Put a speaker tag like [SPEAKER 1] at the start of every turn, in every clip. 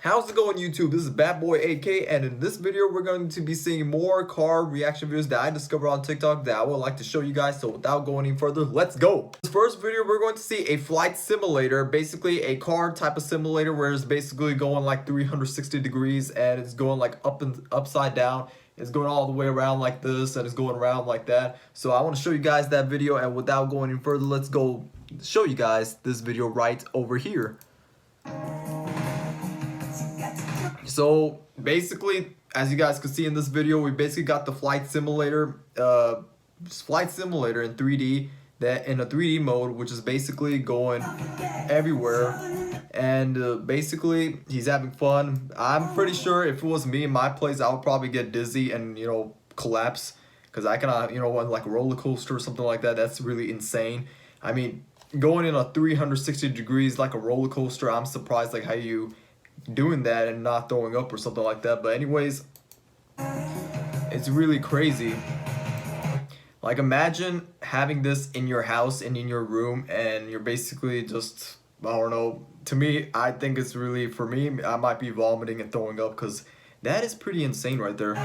[SPEAKER 1] How's it going, YouTube? This is Bad Boy AK, and in this video we're going to be seeing more car reaction videos that I discovered on TikTok that I would like to show you guys. So without going any further, let's go. This first video we're going to see a flight simulator, basically a car type of simulator where it's basically going like 360 degrees and it's going like up and upside down. It's going all the way around like this and it's going around like that. So I want to show you guys that video, and without going any further, let's go show you guys this video right over here. So basically, as you guys can see in this video, we basically got the flight simulator in 3D, that in a 3D mode, which is basically going everywhere. And basically, he's having fun. I'm pretty sure if it was me in my place, I would probably get dizzy and, you know, collapse, because I cannot, you know, like a roller coaster or something like that. That's really insane. I mean, going in a 360 degrees like a roller coaster, I'm surprised like how you doing that and not throwing up or something like that. But anyways, it's really crazy. Like, imagine having this in your house and in your room, and you're basically just, I don't know, to me, I think it's really, for me, I might be vomiting and throwing up, because that is pretty insane right there.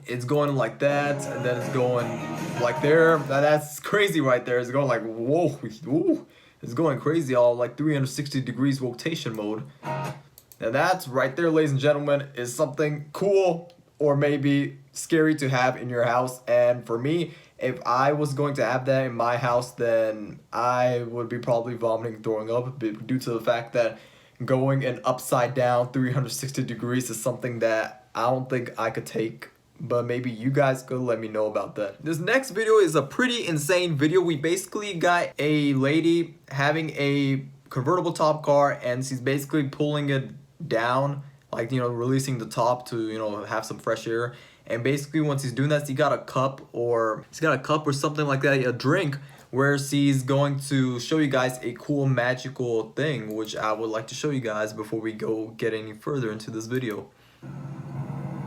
[SPEAKER 1] It's going like that, and then it's going like there. That's crazy right there. It's going like, whoa, whoa. It's going crazy, all like 360 degrees rotation mode. Now that's right there, ladies and gentlemen, is something cool or maybe scary to have in your house. And for me, if I was going to have that in my house, then I would be probably vomiting, throwing up, due to the fact that going an upside down 360 degrees is something that I don't think I could take. But maybe you guys could let me know about that. This next video is a pretty insane video. We basically got a lady having a convertible top car, and she's basically pulling it down, like, you know, releasing the top to, you know, have some fresh air. And basically once he's doing that, she got a cup or something like that, a drink, where she's going to show you guys a cool magical thing, which I would like to show you guys before we go get any further into this video.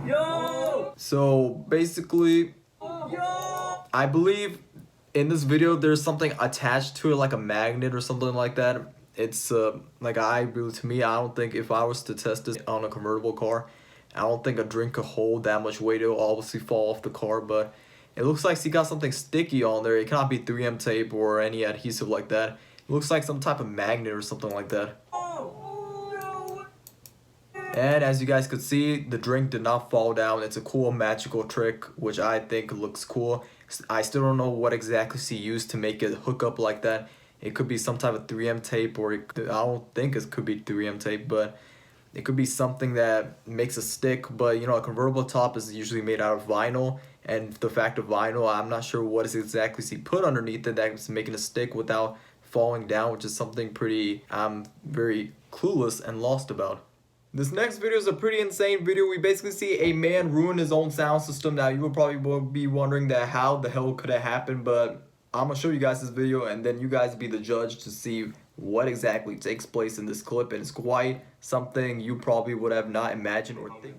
[SPEAKER 2] Yo!
[SPEAKER 1] So basically,
[SPEAKER 2] Yo!
[SPEAKER 1] I believe in this video there's something attached to it, like a magnet or something like that. It's like, to me, I don't think if I was to test this on a convertible car, I don't think a drink could hold that much weight. It'll obviously fall off the car, but it looks like she got something sticky on there. It cannot be 3M tape or any adhesive like that. It looks like some type of magnet or something like that. And as you guys could see, the drink did not fall down. It's a cool magical trick, which I think looks cool. I still don't know what exactly she used to make it hook up like that. It could be some type of 3M tape, or I don't think it could be 3M tape, but it could be something that makes a stick. But, you know, a convertible top is usually made out of vinyl, and the fact of vinyl, I'm not sure what is exactly she put underneath it that's making a stick without falling down, which is something pretty, I'm very clueless and lost about. This next video is a pretty insane video. We basically see a man ruin his own sound system. Now, you will probably be wondering that how the hell could it happen, but I'm going to show you guys this video, and then you guys be the judge to see what exactly takes place in this clip. And it's quite something you probably would have not imagined or think.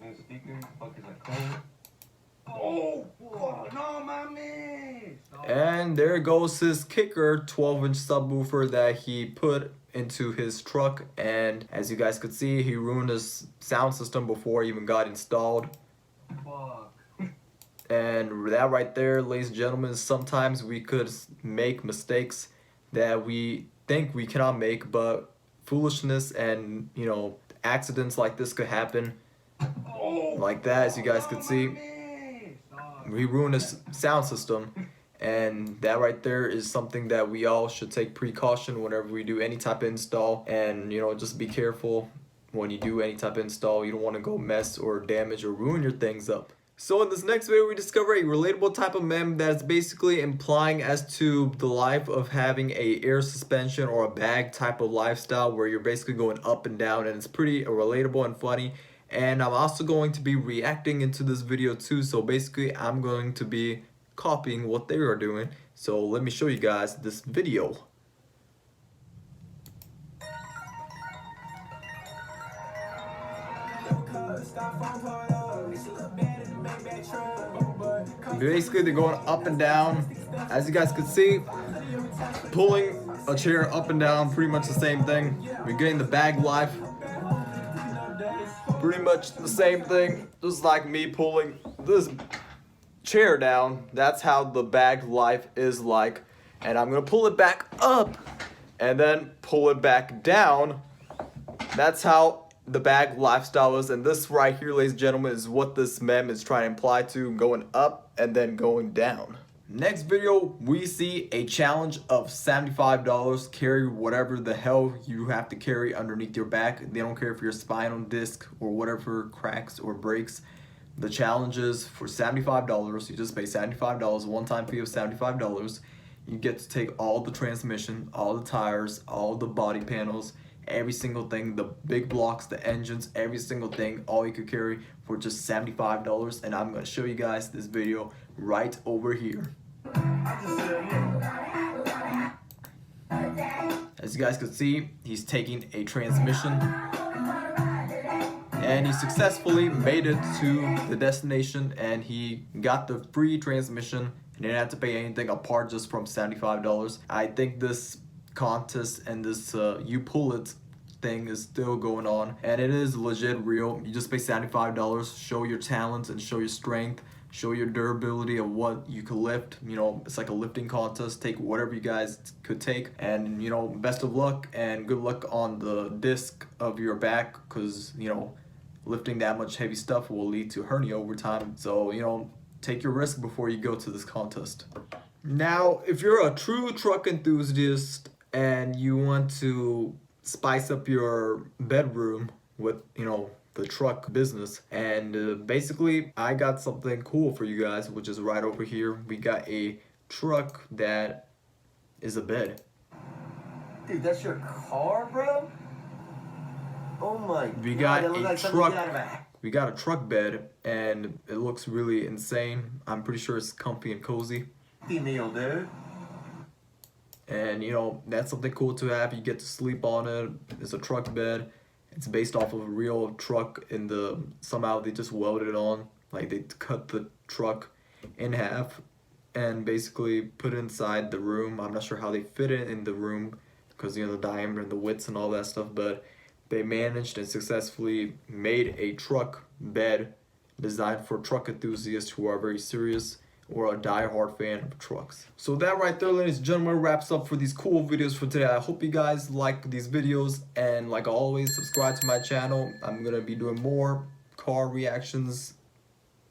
[SPEAKER 2] Oh, no, my man!
[SPEAKER 1] And there goes his kicker 12-inch subwoofer that he put into his truck, and as you guys could see, he ruined his sound system before it even got installed.
[SPEAKER 2] Fuck.
[SPEAKER 1] And that right there, ladies and gentlemen, sometimes we could make mistakes that we think we cannot make, but foolishness and, you know, accidents like this could happen. Like that, as you guys could see, he ruined his sound system. And that right there is something that we all should take precaution whenever we do any type of install. And, you know, just be careful when you do any type of install. You don't want to go mess or damage or ruin your things up. So in this next video, we discover a relatable type of meme that's basically implying as to the life of having a air suspension or a bag type of lifestyle, where you're basically going up and down, and it's pretty relatable and funny. And I'm also going to be reacting into this video too. So basically, I'm going to be copying what they are doing. So let me show you guys this video. Basically, they're going up and down, as you guys could see, pulling a chair up and down, pretty much the same thing. We're getting the bag life. Pretty much the same thing, just like me pulling this chair down. That's how the bag life is like. And I'm gonna pull it back up and then pull it back down. That's how the bag lifestyle is. And this right here, ladies and gentlemen, is what this meme is trying to imply to, going up and then going down. Next video, we see a challenge of $75. Carry whatever the hell you have to carry underneath your back. They don't care if your spinal disc or whatever cracks or breaks. The challenge is for $75. You just pay $75, one-time fee of $75. You get to take all the transmission, all the tires, all the body panels, every single thing, the big blocks, the engines, every single thing, all you could carry for just $75. And I'm going to show you guys this video right over here. As you guys can see, he's taking a transmission and he successfully made it to the destination, and he got the free transmission. He didn't have to pay anything apart just from $75. I think this contest and this you pull it thing is still going on, and it is legit real. You just pay $75, show your talents and show your strength, show your durability of what you can lift. You know, it's like a lifting contest. Take whatever you guys could take, and you know, best of luck and good luck on the disc of your back, because you know, lifting that much heavy stuff will lead to hernia over time. So you know, take your risk before you go to this contest. Now, if you're a true truck enthusiast and you want to spice up your bedroom with, you know, the truck business, and basically I got something cool for you guys, which is right over here. We got a truck that is a bed.
[SPEAKER 2] Dude, that's your car, bro? Oh my god.
[SPEAKER 1] We got
[SPEAKER 2] that looks
[SPEAKER 1] a
[SPEAKER 2] like something
[SPEAKER 1] truck.
[SPEAKER 2] out of a-
[SPEAKER 1] We got a truck bed, and it looks really insane. I'm pretty sure it's comfy and cozy.
[SPEAKER 2] meal, dude.
[SPEAKER 1] And you know, that's something cool to have. You get to sleep on it. It's a truck bed. It's based off of a real truck. In the somehow they just welded it on, like they cut the truck in half and basically put it inside the room. I'm not sure how they fit it in the room, because you know, the diameter and the widths and all that stuff, but they managed and successfully made a truck bed designed for truck enthusiasts who are very serious or a die-hard fan of trucks. So that right there, ladies and gentlemen, wraps up for these cool videos for today. I hope you guys like these videos, and like always, subscribe to my channel. I'm gonna be doing more car reactions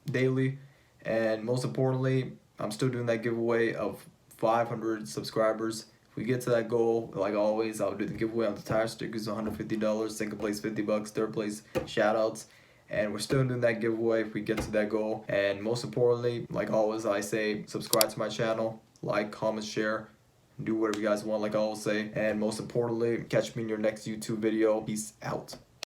[SPEAKER 1] daily, and most importantly, I'm still doing that giveaway of 500 subscribers. If we get to that goal, like always, I'll do the giveaway on the tire stickers, $150, second place $50, third place shoutouts. And we're still doing that giveaway if we get to that goal. And most importantly, like always, I say subscribe to my channel, like, comment, share, do whatever you guys want, like I always say. And most importantly, catch me in your next YouTube video. Peace out.